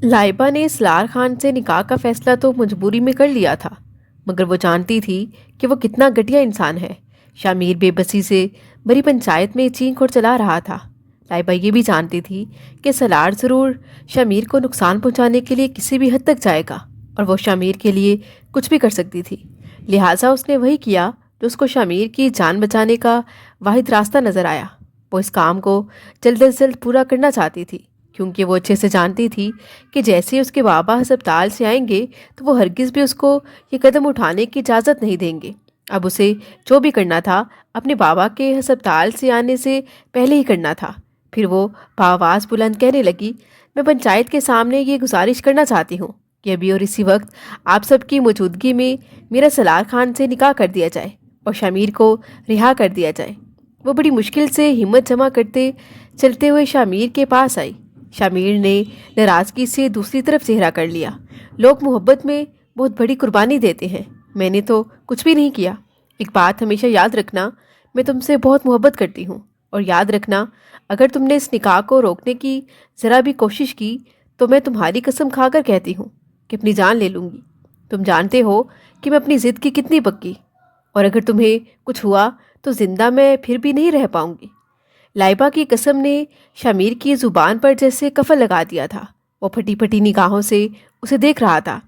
لائبہ نے سلار خان سے نکاح کا فیصلہ تو مجبوری میں کر لیا تھا، مگر وہ جانتی تھی کہ وہ کتنا گھٹیا انسان ہے۔ شامیر بے بسی سے بڑی پنچایت میں چینک اور چلا رہا تھا۔ لائبہ یہ بھی جانتی تھی کہ سلار ضرور شامیر کو نقصان پہنچانے کے لیے کسی بھی حد تک جائے گا، اور وہ شامیر کے لیے کچھ بھی کر سکتی تھی۔ لہٰذا اس نے وہی کیا جو اس کو شامیر کی جان بچانے کا واحد راستہ نظر آیا۔ وہ اس کام کو جلد از جلد پورا کرنا چاہتی تھی، کیونکہ وہ اچھے سے جانتی تھی کہ جیسے اس کے بابا ہسپتال سے آئیں گے تو وہ ہرگز بھی اس کو یہ قدم اٹھانے کی اجازت نہیں دیں گے۔ اب اسے جو بھی کرنا تھا اپنے بابا کے ہسپتال سے آنے سے پہلے ہی کرنا تھا۔ پھر وہ بآواز بلند کہنے لگی، میں پنچایت کے سامنے یہ گزارش کرنا چاہتی ہوں کہ ابھی اور اسی وقت آپ سب کی موجودگی میں میرا سلار خان سے نکاح کر دیا جائے اور شامیر کو رہا کر دیا جائے۔ وہ بڑی مشکل سے ہمت جمع کرتے چلتے ہوئے شامیر کے پاس آئی۔ شامیر نے ناراضگی سے دوسری طرف چہرہ کر لیا۔ لوگ محبت میں بہت بڑی قربانی دیتے ہیں، میں نے تو کچھ بھی نہیں کیا۔ ایک بات ہمیشہ یاد رکھنا، میں تم سے بہت محبت کرتی ہوں، اور یاد رکھنا اگر تم نے اس نکاح کو روکنے کی ذرا بھی کوشش کی تو میں تمہاری قسم کھا کر کہتی ہوں کہ اپنی جان لے لوں گی۔ تم جانتے ہو کہ میں اپنی ضد کی کتنی پکی، اور اگر تمہیں کچھ ہوا تو زندہ میں پھر بھی نہیں رہ پاؤں گی۔ لائبہ کی قسم نے شامیر کی زبان پر جیسے کفل لگا دیا تھا۔ وہ پھٹی پھٹی نگاہوں سے اسے دیکھ رہا تھا،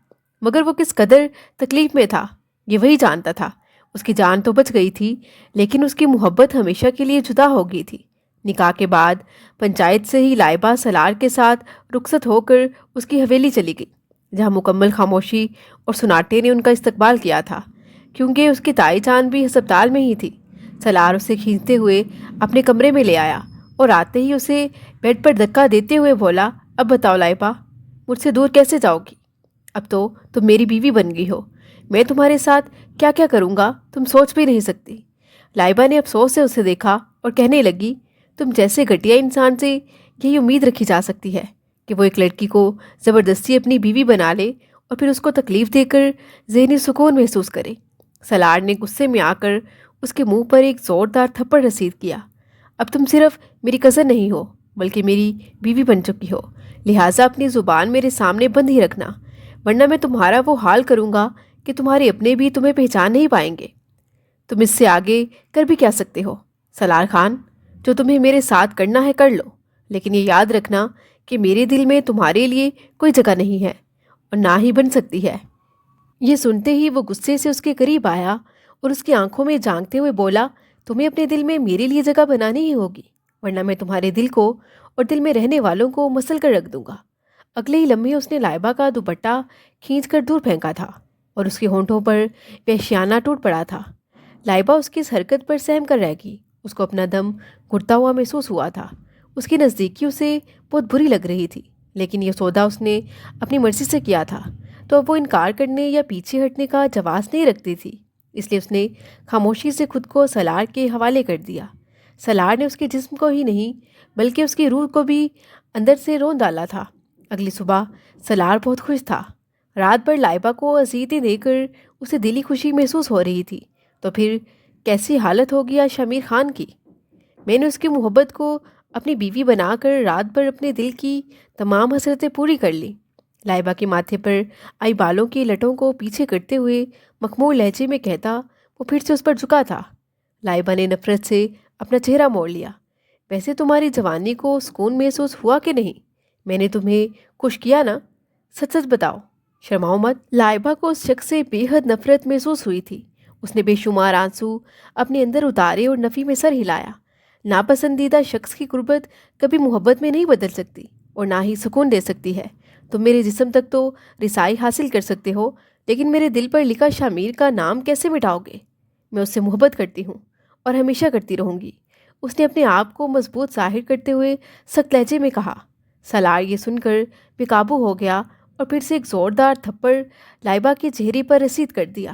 مگر وہ کس قدر تکلیف میں تھا یہ وہی جانتا تھا۔ اس کی جان تو بچ گئی تھی، لیکن اس کی محبت ہمیشہ کے لیے جدا ہو گئی تھی۔ نکاح کے بعد پنچایت سے ہی لائبہ سلار کے ساتھ رخصت ہو کر اس کی حویلی چلی گئی، جہاں مکمل خاموشی اور سناٹے نے ان کا استقبال کیا تھا، کیونکہ اس کی تائی جان بھی ہسپتال میں ہی تھی۔ سلار اسے کھینچتے ہوئے اپنے کمرے میں لے آیا اور آتے ہی اسے بیڈ پر دھکا دیتے ہوئے بولا، اب بتاؤ لائبہ، مجھ سے دور کیسے جاؤ گی؟ اب تو تم میری بیوی بن گئی ہو، میں تمہارے ساتھ کیا کیا کروں گا تم سوچ بھی نہیں سکتی۔ لائبہ نے افسوس سے اسے دیکھا اور کہنے لگی، تم جیسے گھٹیا انسان سے یہی امید رکھی جا سکتی ہے کہ وہ ایک لڑکی کو زبردستی اپنی بیوی بنا لے اور پھر اس کو تکلیف دے کر ذہنی سکون محسوس کرے۔ سلار نے غصے میں آ کر اس کے منہ پر ایک زوردار تھپڑ رسید کیا۔ اب تم صرف میری کزن نہیں ہو بلکہ میری بیوی بن چکی ہو، لہٰذا اپنی زبان میرے سامنے بند ہی رکھنا، ورنہ میں تمہارا وہ حال کروں گا کہ تمہارے اپنے بھی تمہیں پہچان نہیں پائیں گے۔ تم اس سے آگے کر بھی کیا سکتے ہو سلار خان؟ جو تمہیں میرے ساتھ کرنا ہے کر لو، لیکن یہ یاد رکھنا کہ میرے دل میں تمہارے لیے کوئی جگہ نہیں ہے اور نہ ہی بن سکتی ہے۔ یہ سنتے ہی وہ غصے سے اس کے قریب آیا اور اس کی آنکھوں میں جھانکتے ہوئے بولا، تمہیں اپنے دل میں میرے لیے جگہ بنانی ہی ہوگی، ورنہ میں تمہارے دل کو اور دل میں رہنے والوں کو مسل کر رکھ دوں گا۔ اگلے ہی لمحے اس نے لائبہ کا دوپٹہ کھینچ کر دور پھینکا تھا اور اس کے ہونٹوں پر وحشیانہ ٹوٹ پڑا تھا۔ لائبہ اس کی اس حرکت پر سہم کر رہ گئی۔ اس کو اپنا دم گھٹتا ہوا محسوس ہوا تھا۔ اس کی نزدیکی اسے بہت بری لگ رہی تھی، لیکن یہ سودا اس نے اپنی مرضی سے کیا تھا، تو اب وہ انکار کرنے یا پیچھے ہٹنے کا جواز نہیں رکھتی تھی۔ اس لیے اس نے خاموشی سے خود کو سلار کے حوالے کر دیا۔ سلار نے اس کے جسم کو ہی نہیں بلکہ اس کی روح کو بھی اندر سے رون ڈالا تھا۔ اگلی صبح سلار بہت خوش تھا۔ رات بھر لائبہ کو اذیتیں دے کر اسے دلی خوشی محسوس ہو رہی تھی، تو پھر کیسی حالت ہوگی آج شامیر خان کی؟ میں نے اس کی محبت کو اپنی بیوی بنا کر رات بھر اپنے دل کی تمام حسرتیں پوری کر لی۔ لائبہ کے ماتھے پر آئی بالوں کی لٹوں کو پیچھے کرتے ہوئے مخمور لہجے میں کہتا وہ پھر سے اس پر جھکا تھا۔ لائبہ نے نفرت سے اپنا چہرہ موڑ لیا، ویسے تمہاری جوانی کو سکون محسوس ہوا کہ نہیں؟ میں نے تمہیں خوش کیا نا؟ سچ سچ بتاؤ، شرماؤ مت۔ لائبہ کو اس شخص سے بے حد نفرت محسوس ہوئی تھی۔ اس نے بے شمار آنسو اپنے اندر اتارے اور نفی میں سر ہلایا۔ ناپسندیدہ شخص کی قربت کبھی محبت میں نہیں بدل سکتی اور نہ ہی سکون دے سکتی ہے۔ تم میرے جسم تک تو رسائی حاصل کر سکتے ہو، لیکن میرے دل پر لکھا شامیر کا نام کیسے مٹاؤ گے؟ میں اس سے محبت کرتی ہوں اور ہمیشہ کرتی رہوں گی، اس نے اپنے آپ کو مضبوط ظاہر کرتے ہوئے سخت لہجے میں کہا۔ سلار یہ سن کر بے قابو ہو گیا اور پھر سے ایک زوردار تھپڑ لائبہ کے چہرے پر رسید کر دیا۔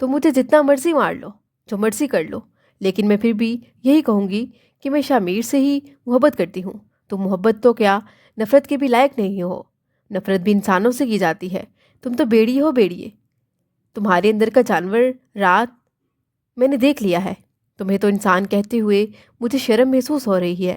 تم مجھے جتنا مرضی مار لو، جو مرضی کر لو، لیکن میں پھر بھی یہی کہوں گی کہ میں شامیر سے ہی محبت کرتی ہوں۔ تم محبت تو کیا نفرت کے بھی لائق نہیں ہو۔ نفرت بھی انسانوں سے کی جاتی ہے، تم تو بیڑی ہو بیڑیے۔ تمہارے اندر کا جانور رات میں نے دیکھ لیا ہے۔ تمہیں تو انسان کہتے ہوئے مجھے شرم محسوس ہو رہی ہے۔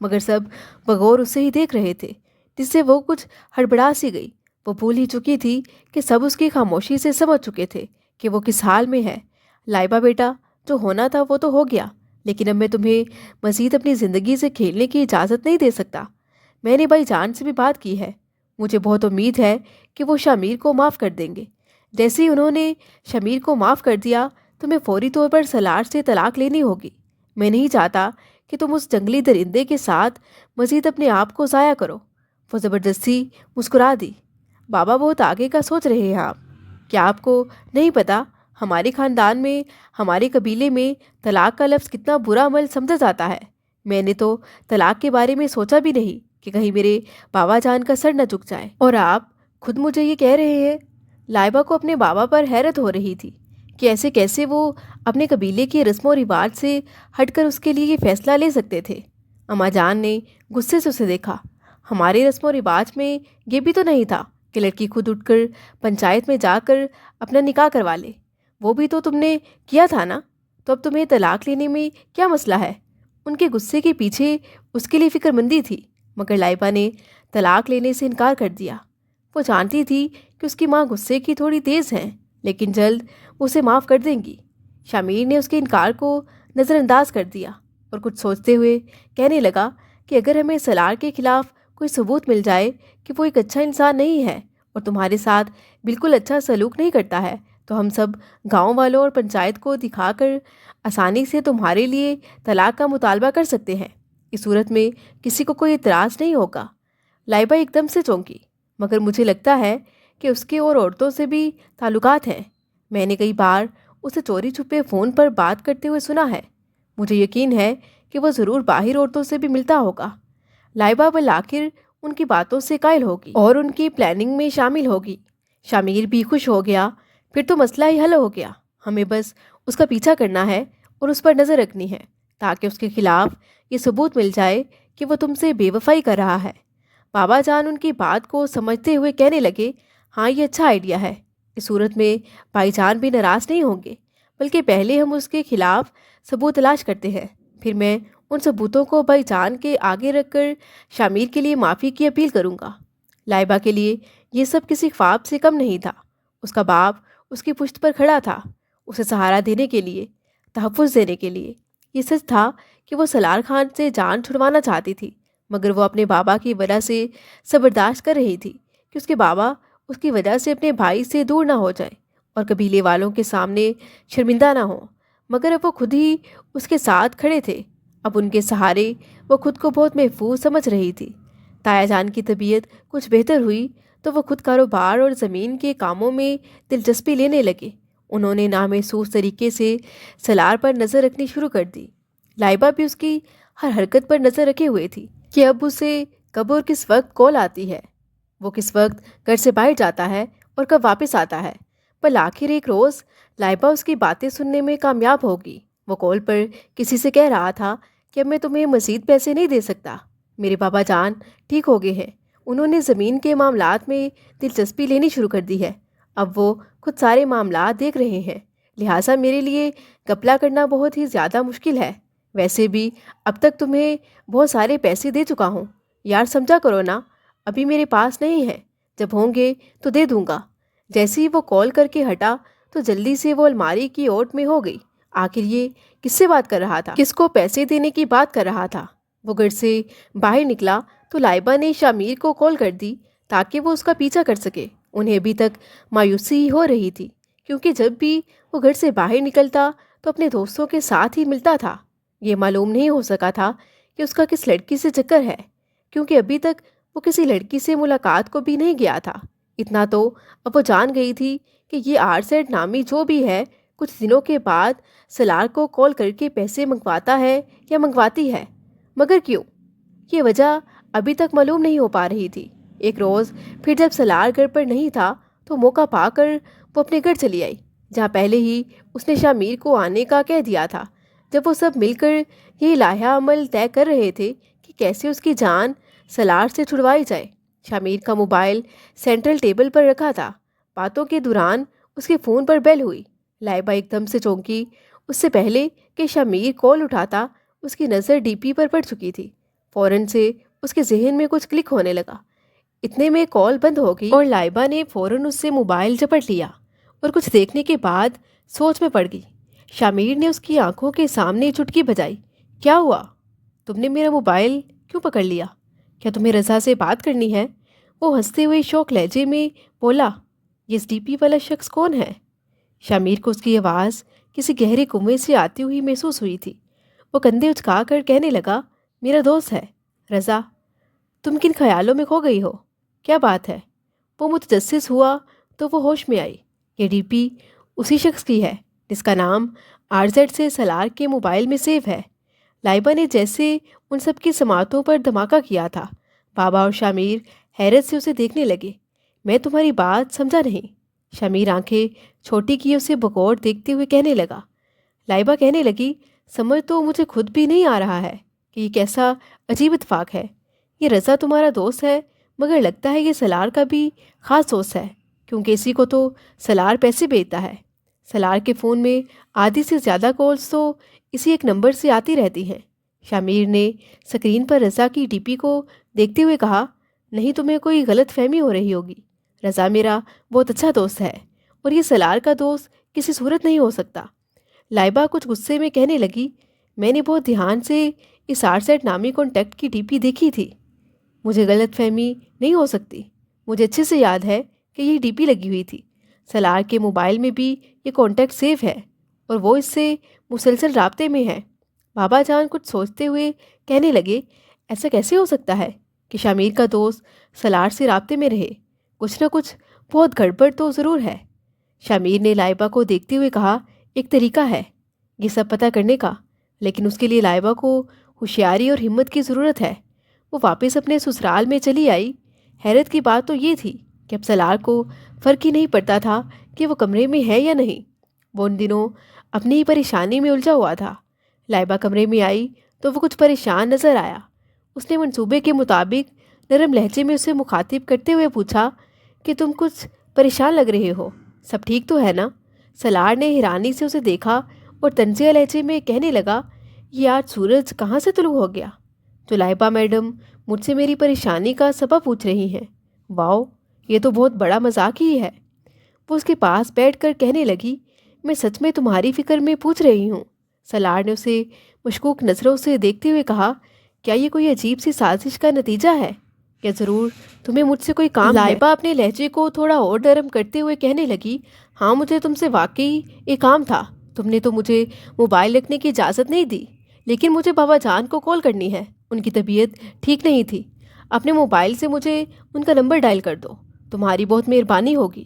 مگر سب بغور اسے ہی دیکھ رہے تھے، جس سے وہ کچھ ہڑبڑا سی گئی۔ وہ بھول ہی چکی تھی کہ سب اس کی خاموشی سے سمجھ چکے تھے کہ وہ کس حال میں ہے۔ لائبہ بیٹا، جو ہونا تھا وہ تو ہو گیا، لیکن اب میں تمہیں مزید اپنی زندگی سے کھیلنے کی اجازت نہیں دے سکتا۔ میں نے بھائی جان سے بھی بات کی ہے، مجھے بہت امید ہے کہ وہ شامیر کو معاف کر دیں گے۔ جیسے ہی انہوں نے شامیر کو معاف کر دیا، تمہیں فوری طور پر سلار سے طلاق لینی ہوگی۔ میں نہیں چاہتا کہ تم اس جنگلی درندے کے ساتھ مزید اپنے آپ کو ضائع کرو۔ وہ زبردستی مسکرا دی۔ بابا، بہت آگے کا سوچ رہے ہیں آپ۔ کیا آپ کو نہیں پتا ہمارے خاندان میں، ہمارے قبیلے میں طلاق کا لفظ کتنا برا عمل سمجھا جاتا ہے؟ میں نے تو طلاق کے بارے میں سوچا بھی نہیں کہ کہیں میرے بابا جان کا سر نہ جھک جائے، اور آپ خود مجھے یہ کہہ رہے ہیں۔ لائبہ کو اپنے بابا پر حیرت ہو رہی تھی کہ ایسے کیسے وہ اپنے قبیلے کے رسم و رواج سے ہٹ کر اس کے لیے یہ فیصلہ لے سکتے تھے۔ اماں جان نے غصے سے اسے دیکھا۔ ہمارے رسم و رواج میں یہ بھی تو نہیں تھا کہ لڑکی خود اٹھ کر پنچایت میں جا کر اپنا نکاح کروا لے۔ وہ بھی تو تم نے کیا تھا نا، تو اب تمہیں طلاق لینے میں کیا مسئلہ ہے؟ ان کے غصے کے پیچھے اس کے لیے فکر مندی تھی، مگر لائبہ نے طلاق لینے سے انکار کر دیا۔ وہ جانتی تھی کہ اس کی ماں غصے کی تھوڑی تیز ہیں، لیکن جلد اسے معاف کر دیں گی۔ شامیر نے اس کے انکار کو نظر انداز کر دیا اور کچھ سوچتے ہوئے کہنے لگا کہ اگر ہمیں سلار کے خلاف کوئی ثبوت مل جائے کہ وہ ایک اچھا انسان نہیں ہے اور تمہارے ساتھ بالکل اچھا سلوک نہیں کرتا ہے، تو ہم سب گاؤں والوں اور پنچایت کو دکھا کر آسانی سے تمہارے لیے طلاق کا مطالبہ کر سکتے ہیں۔ اس صورت میں کسی کو کوئی اعتراض نہیں ہوگا۔ لائبہ ایک دم سے چونکی۔ مگر مجھے لگتا ہے کہ اس کے اور عورتوں سے بھی تعلقات ہیں۔ میں نے کئی بار اسے چوری چھپے فون پر بات کرتے ہوئے سنا ہے۔ مجھے یقین ہے کہ وہ ضرور باہر عورتوں سے بھی ملتا ہوگا۔ لائبہ بالآخر ان کی باتوں سے قائل ہوگی اور ان کی پلاننگ میں شامل ہوگی۔ شامیر بھی خوش ہو گیا۔ پھر تو مسئلہ ہی حل ہو گیا۔ ہمیں بس اس کا پیچھا کرنا ہے اور اس پر نظر رکھنی ہے تاکہ اس کے خلاف یہ ثبوت مل جائے کہ وہ تم سے بے وفائی کر رہا ہے۔ بابا جان ان کی بات کو سمجھتے ہوئے کہنے لگے، ہاں یہ اچھا آئیڈیا ہے۔ اس صورت میں بھائی جان بھی ناراض نہیں ہوں گے، بلکہ پہلے ہم اس کے خلاف ثبوت تلاش کرتے ہیں، پھر میں ان ثبوتوں کو بھائی جان کے آگے رکھ کر شامیر کے لیے معافی کی اپیل کروں گا۔ لائبہ کے لیے یہ سب کسی خواب سے کم نہیں تھا۔ اس کا باپ اس کی پشت پر کھڑا تھا، اسے سہارا دینے کے لیے، تحفظ دینے کے لیے۔ یہ سچ تھا کہ وہ سلار خان سے جان چھڑوانا چاہتی تھی، مگر وہ اپنے بابا کی وجہ سے سب برداشت کر رہی تھی کہ اس کے بابا اس کی وجہ سے اپنے بھائی سے دور نہ ہو جائے اور قبیلے والوں کے سامنے شرمندہ نہ ہو۔ مگر اب وہ خود ہی اس کے ساتھ کھڑے تھے۔ اب ان کے سہارے وہ خود کو بہت محفوظ سمجھ رہی تھی۔ تایا جان کی طبیعت کچھ بہتر ہوئی تو وہ خود کاروبار اور زمین کے کاموں میں دلچسپی لینے لگے۔ انہوں نے نامحسوس طریقے سے سلار پر نظر رکھنی شروع کر دی۔ لائبہ بھی اس کی ہر حرکت پر نظر رکھے ہوئے تھی کہ اب اسے کب اور کس وقت کال آتی ہے، وہ کس وقت گھر سے باہر جاتا ہے اور کب واپس آتا ہے۔ پر آخر ایک روز لائبہ اس کی باتیں سننے میں کامیاب ہوگی۔ وہ کال پر کسی سے کہہ رہا تھا کہ اب میں تمہیں مزید پیسے نہیں دے سکتا، میرے بابا جان ٹھیک ہو گئے ہیں، انہوں نے زمین کے معاملات میں دلچسپی لینی شروع کر دی ہے، اب وہ خود سارے معاملات دیکھ رہے ہیں، لہٰذا میرے لیے گپلا کرنا بہت ہی زیادہ مشکل ہے۔ ویسے بھی اب تک تمہیں بہت سارے پیسے دے چکا ہوں، یار سمجھا کرو نا، ابھی میرے پاس نہیں ہے، جب ہوں گے تو دے دوں گا۔ جیسے ہی وہ کال کر کے ہٹا تو جلدی سے وہ الماری کی اوٹ میں ہو گئی۔ آخر یہ کس سے بات کر رہا تھا، کس کو پیسے دینے کی بات کر رہا تھا؟ وہ گھر سے باہر نکلا تو لائبہ نے شامیر کو کال کر دی تاکہ وہ اس کا پیچھا کر سکے۔ انہیں ابھی تک مایوسی ہی ہو رہی تھی کیونکہ جب بھی وہ گھر سے باہر نکلتا تو اپنے دوستوں کے ساتھ ہی ملتا تھا۔ یہ معلوم نہیں ہو سکا تھا کہ اس کا کس لڑکی سے چکر ہے، کیونکہ ابھی تک وہ کسی لڑکی سے ملاقات کو بھی نہیں گیا تھا۔ اتنا تو اب وہ جان گئی تھی کہ یہ آرسیڈ نامی جو بھی ہے کچھ دنوں کے بعد سلار کو کال کر کے پیسے منگواتا ہے یا منگواتی ہے، مگر کیوں؟ یہ وجہ ابھی تک معلوم نہیں ہو پا رہی تھی۔ ایک روز پھر جب سلار گھر پر نہیں تھا تو موقع پا کر وہ اپنے گھر چلی آئی، جہاں پہلے ہی اس نے شامیر کو آنے کا کہہ دیا تھا۔ جب وہ سب مل کر یہی لائحہ عمل طے کر رہے تھے کہ کیسے اس کی جان سلار سے چھڑوائی جائے، شامیر کا موبائل سینٹرل ٹیبل پر رکھا تھا۔ باتوں کے دوران اس کے فون پر بیل ہوئی۔ لائبہ ایک دم سے چونکی۔ اس سے پہلے کہ شامیر کال اٹھاتا اس کی نظر ڈی پی پر پڑ چکی تھی۔ فوراً سے اس کے ذہن میں کچھ کلک ہونے لگا۔ اتنے میں کال بند ہو گئی اور لائبہ نے فوراً اس سے موبائل جپٹ لیا اور کچھ دیکھنے کے بعد سوچ میں پڑ گئی۔ شامیر نے اس کی آنکھوں کے سامنے چٹکی بجائی۔ کیا ہوا؟ تم نے میرا موبائل کیوں پکڑ لیا؟ کیا تمہیں رضا سے بات کرنی ہے؟ وہ ہنستے ہوئے شوق لہجے میں بولا۔ یہ اس ڈی پی والا شخص کون ہے؟ شامیر کو اس کی آواز کسی گہرے کنویں سے آتی ہوئی محسوس ہوئی تھی۔ وہ کندھے اچکا کر کہنے لگا، میرا دوست ہے رضا۔ تم کن خیالوں میں کھو گئی ہو؟ کیا بات ہے؟ وہ متجسس ہوا تو وہ ہوش میں آئی۔ یہ ڈی پی اسی شخص کی ہے جس کا نام RZ سے سالار کے موبائل میں سیو ہے۔ لائبہ نے جیسے ان سب کی سماعتوں پر دھماکہ کیا تھا۔ بابا اور شامیر حیرت سے اسے دیکھنے لگے۔ میں تمہاری بات سمجھا نہیں۔ شامیر آنکھیں چھوٹی کیے اسے بغور دیکھتے ہوئے کہنے لگا۔ لائبہ کہنے لگی، سمجھ تو مجھے خود بھی نہیں آ رہا ہے کہ یہ کیسا عجیب اتفاق ہے۔ یہ رضا تمہارا دوست ہے، مگر لگتا ہے یہ سالار کا بھی خاص دوست ہے، کیونکہ اسی کو تو سالار پیسے بھیجتا ہے۔ سالار کے فون میں آدھی سے زیادہ کالز تو اسی ایک نمبر سے آتی رہتی ہیں۔ شامیر نے سکرین پر رضا کی ڈی پی کو دیکھتے ہوئے کہا، نہیں تمہیں کوئی غلط فہمی ہو رہی ہوگی۔ رضا میرا بہت اچھا دوست ہے اور یہ سالار کا دوست کسی صورت نہیں ہو سکتا۔ لائبہ کچھ غصے میں کہنے لگی، میں نے بہت دھیان سے اس RZ نامی کانٹیکٹ کی ڈی پی دیکھی تھی۔ مجھے غلط فہمی نہیں ہو سکتی۔ مجھے اچھے سے یاد ہے کہ یہ ڈی پی لگی ہوئی تھی۔ سالار کے موبائل میں بھی یہ کانٹیکٹ سیو ہے اور وہ اس سے مسلسل رابطے میں ہے۔ بابا جان کچھ سوچتے ہوئے کہنے لگے، ایسا کیسے ہو سکتا ہے کہ شامیر کا دوست سالار سے رابطے میں رہے؟ کچھ نہ کچھ بہت گڑبڑ تو ضرور ہے۔ شامیر نے لائبہ کو دیکھتے ہوئے کہا، ایک طریقہ ہے یہ سب پتہ کرنے کا، لیکن اس کے لیے لائبہ کو ہوشیاری اور ہمت کی ضرورت ہے۔ وہ واپس اپنے سسرال میں چلی آئی۔ حیرت کی بات تو یہ تھی کہ اب سالار کو فرق ہی نہیں پڑتا تھا کہ وہ کمرے میں ہے یا نہیں۔ وہ ان دنوں اپنی ہی پریشانی میں الجھا ہوا تھا۔ لائبہ کمرے میں آئی تو وہ کچھ پریشان نظر آیا۔ اس نے منصوبے کے مطابق نرم لہجے میں اسے مخاطب کرتے ہوئے پوچھا کہ تم کچھ پریشان لگ رہے ہو، سب ٹھیک تو ہے نا؟ سالار نے حیرانی سے اسے دیکھا اور طنزیہ لہجے میں کہنے لگا، یہ آج سورج کہاں سے طلوع ہو گیا؟ تو لائبہ میڈم مجھ سے میری پریشانی کا سبب پوچھ رہی ہیں؟ واؤ، یہ تو بہت بڑا مذاق ہی ہے۔ وہ اس کے پاس بیٹھ کر کہنے لگی، میں سچ میں تمہاری فکر میں پوچھ رہی ہوں۔ سالار نے اسے مشکوک نظروں سے دیکھتے ہوئے کہا، کیا یہ کوئی عجیب سی سازش کا نتیجہ ہے؟ کیا ضرور تمہیں مجھ سے کوئی کام ہے؟ لائبہ اپنے لہجے کو تھوڑا اور نرم کرتے ہوئے کہنے لگی، ہاں مجھے تم سے واقعی ایک کام تھا۔ تم نے تو مجھے موبائل رکھنے کی اجازت نہیں دی، لیکن مجھے بابا جان کو کال کرنی ہے۔ ان کی طبیعت ٹھیک نہیں تھی۔ اپنے موبائل سے مجھے ان کا نمبر ڈائل کر دو، تمہاری بہت مہربانی ہوگی۔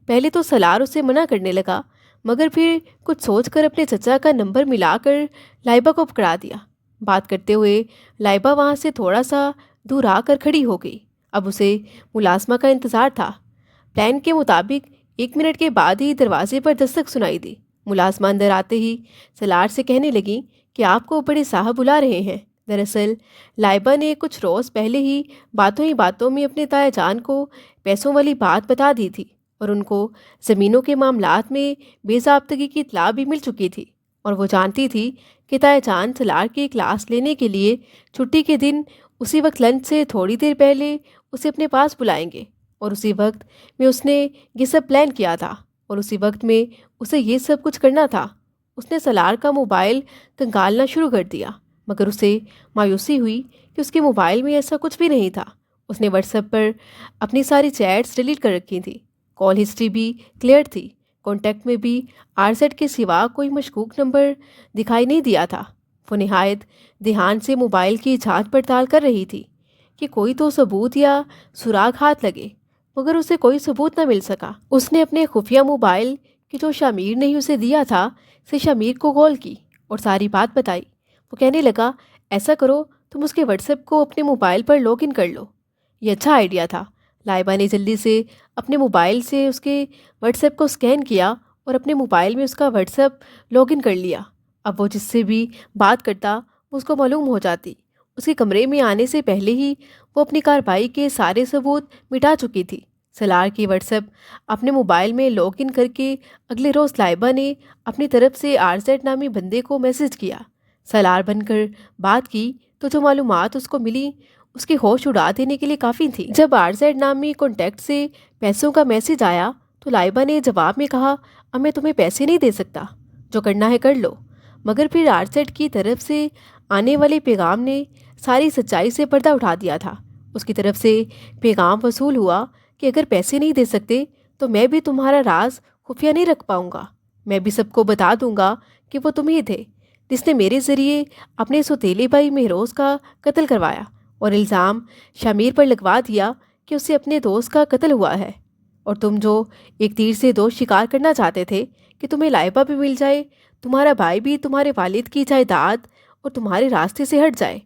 پہلے تو سالار اسے منع کرنے لگا، مگر پھر کچھ سوچ کر اپنے چچا کا نمبر ملا کر لائبہ کو پکڑا دیا۔ بات کرتے ہوئے لائبہ وہاں سے تھوڑا سا دور آ کر کھڑی ہو گئی۔ اب اسے ملازمہ کا انتظار تھا۔ پلان کے مطابق 1 منٹ کے بعد ہی دروازے پر دستک سنائی دی۔ ملازمہ اندر آتے ہی سالار سے کہنے لگی کہ آپ کو بڑے صاحب بلا رہے ہیں۔ دراصل لائبہ نے کچھ روز پہلے ہی باتوں میں اپنے تایا جان کو پیسوں والی بات بتا دی تھی اور ان کو زمینوں کے معاملات میں بے ضابطگی کی اطلاع بھی مل چکی تھی، اور وہ جانتی تھی کہ تایا جان سالار کی کلاس لینے کے لیے چھٹی کے دن اسی وقت لنچ سے تھوڑی دیر پہلے اسے اپنے پاس بلائیں گے، اور اسی وقت میں اس نے یہ سب پلان کیا تھا اور اسی وقت میں اسے یہ سب کچھ کرنا تھا۔ اس نے سالار کا موبائل کنگالنا شروع کر دیا، مگر اسے مایوسی ہوئی کہ اس کے موبائل میں ایسا کچھ بھی نہیں تھا۔ اس نے واٹس ایپ پر اپنی ساری چیٹس ڈیلیٹ کر رکھی تھی، کال ہسٹری بھی کلیئر تھی، کانٹیکٹ میں بھی RZ کے سوا کوئی مشکوک نمبر دکھائی نہیں دیا تھا۔ وہ نہایت دھیان سے موبائل کی جانچ پڑتال کر رہی تھی کہ کوئی تو ثبوت یا سراغ ہاتھ لگے، مگر اسے کوئی ثبوت نہ مل سکا۔ اس نے اپنے خفیہ موبائل کہ جو شامیر نے ہی اسے دیا تھا سے شامیر کو کال کی اور ساری بات بتائی۔ وہ کہنے لگا، ایسا کرو تم اس کے واٹس ایپ کو اپنے موبائل پر لاگ ان کر لو۔ یہ اچھا آئیڈیا تھا۔ لائبہ نے جلدی سے اپنے موبائل سے اس کے واٹس ایپ کو اسکین کیا اور اپنے موبائل میں اس کا واٹس ایپ لاگ ان کر لیا۔ اب وہ جس سے بھی بات کرتا وہ اس کو معلوم ہو جاتی۔ اس کے کمرے میں آنے سے پہلے ہی وہ اپنی کارروائی کے سارے ثبوت مٹا چکی تھی۔ سالار کی واٹس ایپ اپنے موبائل میں لاگ ان کر کے اگلے روز لائبہ نے اپنی طرف سے RZ نامی بندے کو میسج کیا۔ سالار بن کر بات کی تو جو معلومات اس کو ملی اس کی ہوش اڑا دینے کے لیے کافی تھی۔ جب RZ نامی کانٹیکٹ سے پیسوں کا میسج آیا تو لائبہ نے جواب میں کہا، اب میں تمہیں پیسے نہیں دے سکتا، جو کرنا ہے کر لو۔ مگر پھر RZ کی طرف سے آنے والے پیغام نے ساری سچائی سے پردہ اٹھا دیا تھا۔ اس کی طرف سے پیغام وصول ہوا کہ اگر پیسے نہیں دے سکتے تو میں بھی تمہارا راز خفیہ نہیں رکھ پاؤں گا، میں بھی سب کو بتا دوں گا کہ وہ تم ہی تھے جس نے میرے ذریعے اپنے سوتیلے بھائی مہروز کا قتل کروایا، اور الزام شمیر پر لگوا دیا کہ اسے اپنے دوست کا قتل ہوا ہے، اور تم جو ایک تیر سے دو شکار کرنا چاہتے تھے کہ تمہیں لائبہ بھی مل جائے، تمہارا بھائی بھی تمہارے والد کی جائیداد اور تمہارے راستے سے ہٹ جائے۔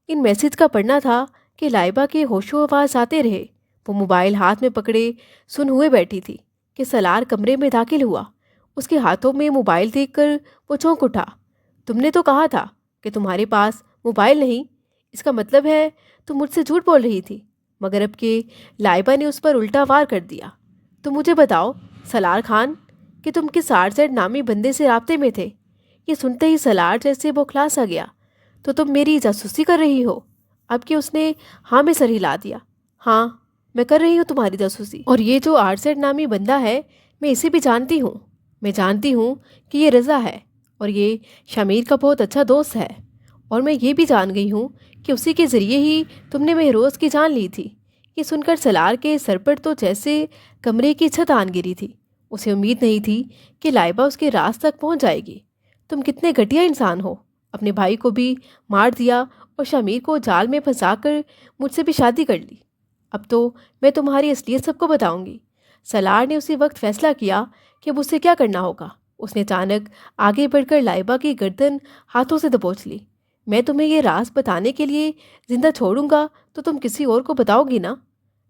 ان میسج کا پڑھنا تھا کہ لائبہ کے ہوش و حواس آتے رہے۔ وہ موبائل ہاتھ میں پکڑے سن ہوئے بیٹھی تھی کہ سالار کمرے میں داخل ہوا۔ اس کے ہاتھوں میں موبائل دیکھ کر وہ چونک اٹھا۔ تم نے تو کہا تھا کہ تمہارے پاس موبائل نہیں، اس کا مطلب ہے تم مجھ سے جھوٹ بول رہی تھی۔ مگر اب کہ لائبہ نے اس پر الٹا وار کر دیا، تو مجھے بتاؤ سالار خان کہ تم کس RZ نامی بندے سے رابطے میں تھے؟ یہ سنتے ہی سالار جیسے بوکھلا سا گیا۔ تو تم میری جاسوسی کر رہی ہو؟ اب کہ اس نے ہاں میں سر ہلا دیا۔ ہاں میں کر رہی ہوں تمہاری جاسوسی، اور یہ جو RZ نامی بندہ ہے میں اسے بھی جانتی ہوں۔ میں جانتی ہوں کہ یہ رضا ہے اور یہ شمیر کا بہت اچھا دوست ہے، اور میں یہ بھی جان گئی ہوں کہ اسی کے ذریعے ہی تم نے مہروز کی جان لی تھی۔ یہ سن کر سالار کے سر پر تو جیسے کمرے کی چھت آن گری تھی۔ اسے امید نہیں تھی کہ لائبہ اس کے راز تک پہنچ جائے گی۔ تم کتنے گھٹیا انسان ہو، اپنے بھائی کو بھی مار دیا اور شمیر کو جال میں پھنسا کر مجھ سے بھی شادی کر لی۔ اب تو میں تمہاری اصلیت سب کو بتاؤں گی۔ سالار نے اسی وقت فیصلہ کیا کہ اب اسے کیا کرنا ہوگا۔ اس نے اچانک آگے بڑھ کر لائبہ کی گردن ہاتھوں سے دبوچ لی۔ میں تمہیں یہ راز بتانے کے لیے زندہ چھوڑوں گا تو تم کسی اور کو بتاؤ گی نا؟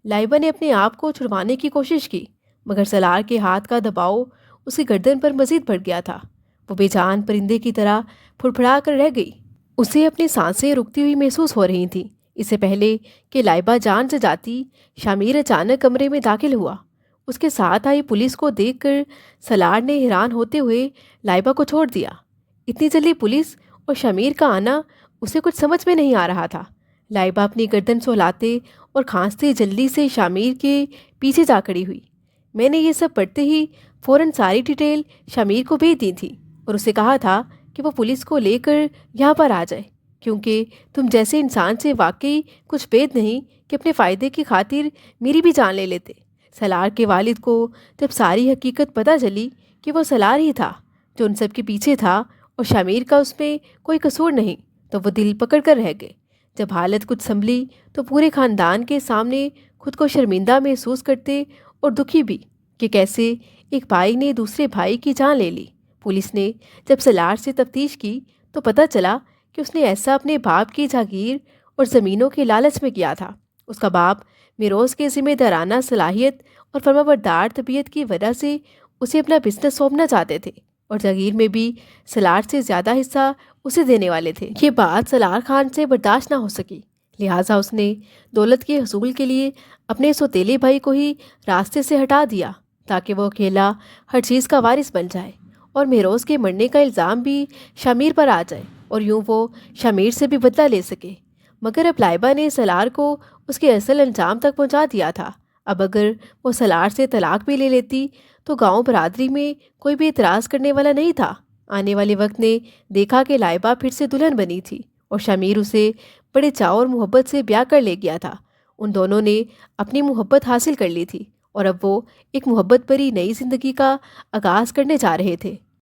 لائبہ نے اپنے آپ کو چھڑوانے کی کوشش کی، مگر سالار کے ہاتھ کا دباؤ اس کی گردن پر مزید بڑھ گیا تھا۔ وہ بے جان پرندے کی طرح پھڑپھڑا کر رہ گئی۔ اسے اپنی سانسیں رکتی ہوئی محسوس ہو رہی تھیں۔ اس سے پہلے کہ لائبہ جان سے جاتی، شمیر اچانک کمرے میں داخل ہوا۔ اس کے ساتھ آئی پولیس کو دیکھ کر سالار نے حیران ہوتے ہوئے لائبہ کو چھوڑ دیا۔ اتنی جلدی پولیس اور شمیر کا آنا اسے کچھ سمجھ میں نہیں آ رہا تھا۔ لائبہ اپنی گردن سہلاتے اور کھانستے جلدی سے شمیر کے پیچھے جا کھڑی ہوئی۔ میں نے یہ سب پڑھتے ہی فوراً ساری ڈیٹیل شمیر کو بھیج دی تھی اور اسے کہا تھا کہ وہ پولیس کو لے کر یہاں پر آ جائے، کیونکہ تم جیسے انسان سے واقعی کچھ بید نہیں کہ اپنے فائدے کی خاطر میری بھی جان لے لیتے۔ سالار کے والد کو جب ساری حقیقت پتہ چلی کہ وہ سالار ہی تھا جو ان سب کے پیچھے تھا اور شمیر کا اس میں کوئی قصور نہیں، تو وہ دل پکڑ کر رہ گئے۔ جب حالت کچھ سنبھلی تو پورے خاندان کے سامنے خود کو شرمندہ محسوس کرتے اور دکھی بھی کہ کیسے ایک بھائی نے دوسرے بھائی کی جان لے لی۔ پولیس نے جب سالار سے تفتیش کی تو پتہ چلا کہ اس نے ایسا اپنے باپ کی جاگیر اور زمینوں کے لالچ میں کیا تھا۔ اس کا باپ مہروز کے ذمہ دارانہ صلاحیت اور فرمانبردار طبیعت کی وجہ سے اسے اپنا بزنس سونپنا چاہتے تھے، اور جاگیر میں بھی سالار سے زیادہ حصہ اسے دینے والے تھے۔ یہ بات سالار خان سے برداشت نہ ہو سکی، لہٰذا اس نے دولت کے حصول کے لیے اپنے سوتیلے بھائی کو ہی راستے سے ہٹا دیا تاکہ وہ اکیلا ہر چیز کا وارث بن جائے، اور مہروز کے مرنے کا الزام بھی شمیر پر آ جائے، اور یوں وہ شمیر سے بھی بدلہ لے سکے۔ مگر اب لائبہ نے سالار کو اس کے اصل انجام تک پہنچا دیا تھا۔ اب اگر وہ سالار سے طلاق بھی لے لیتی تو گاؤں برادری میں کوئی بھی اعتراض کرنے والا نہیں تھا۔ آنے والے وقت نے دیکھا کہ لائبہ پھر سے دلہن بنی تھی اور شمیر اسے بڑے چاؤ اور محبت سے بیاہ کر لے گیا تھا۔ ان دونوں نے اپنی محبت حاصل کر لی تھی اور اب وہ ایک محبت بھری نئی زندگی کا آغاز کرنے جا رہے تھے۔